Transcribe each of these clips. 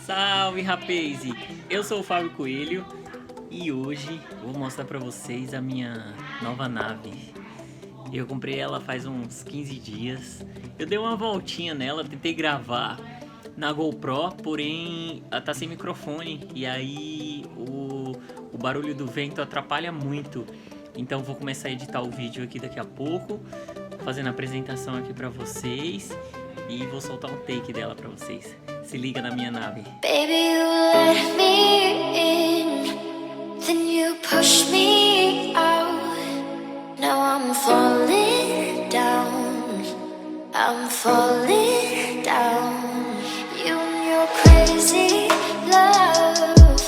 Salve, rapaz! Eu sou o Fábio Coelho e hoje eu vou mostrar pra vocês a minha nova nave. Eu comprei ela faz uns 15 dias. Eu dei uma voltinha nela, tentei gravar na GoPro, porém ela tá sem microfone e aí o barulho do vento atrapalha muito. Então vou começar a editar o vídeo aqui daqui a pouco, fazendo a apresentação aqui pra vocês e vou soltar um take dela pra vocês. Se liga na minha nave. Baby, you let me in, then you push me out. Now I'm falling down, I'm falling down. You and your crazy love,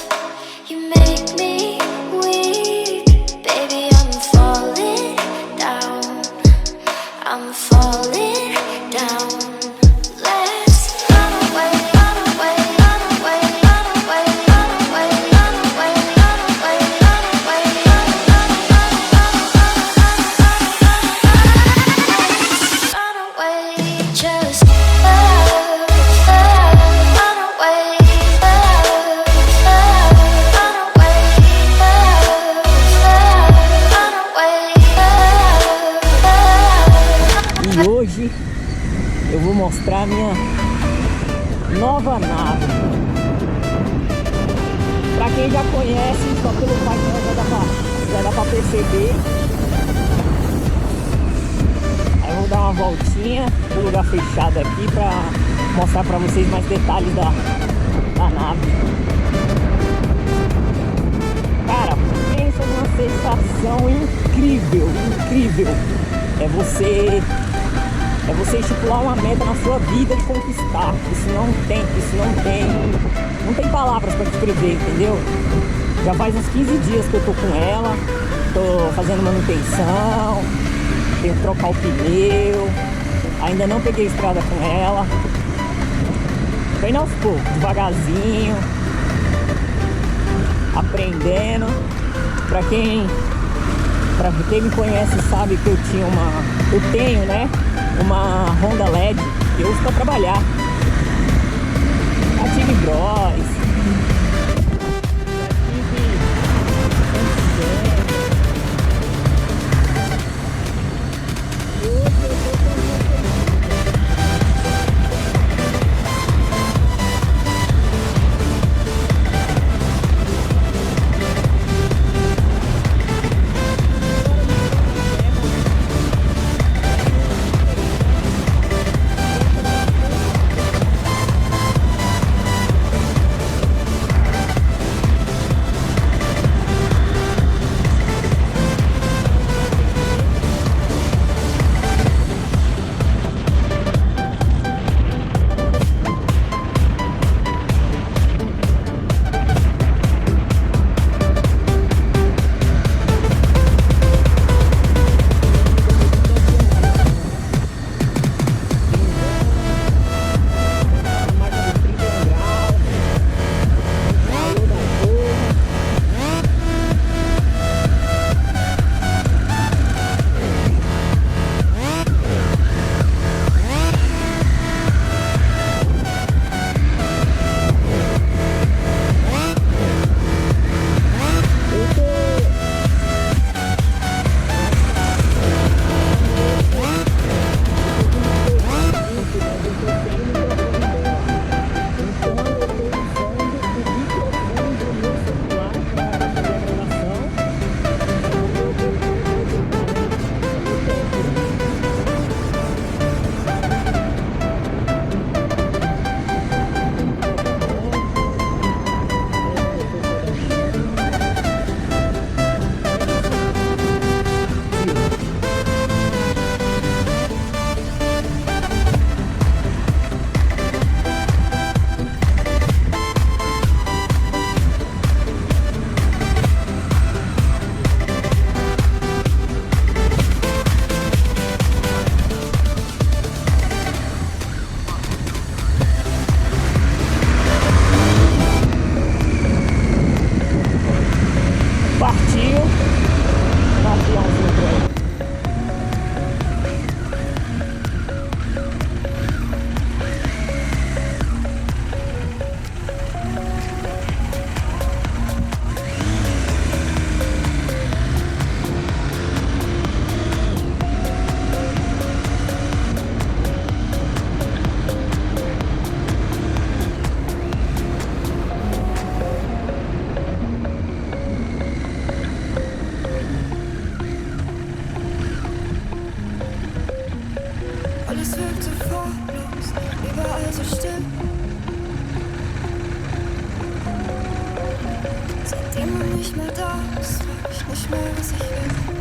you make me weak. Baby, I'm falling down, I'm falling down. E hoje eu vou mostrar a minha nova nave. Pra quem já conhece, só pelo painel já dá pra perceber. Aí eu vou dar uma voltinha pro lugar fechado aqui pra mostrar pra vocês mais detalhes da nave. Cara, pensa numa sensação incrível, incrível. É você estipular uma meta na sua vida e conquistar. Isso não tem palavras para descrever, entendeu? Já faz uns 15 dias que eu tô com ela, tô fazendo manutenção, tenho que trocar o pneu, ainda não peguei estrada com ela. Tô indo aos poucos, devagarzinho, aprendendo. Pra quem me conhece sabe que eu tenho, né, uma Honda LED que eu uso pra trabalhar. Já tive Bros, nicht mehr da bist, weiß ich nicht mehr, was ich will.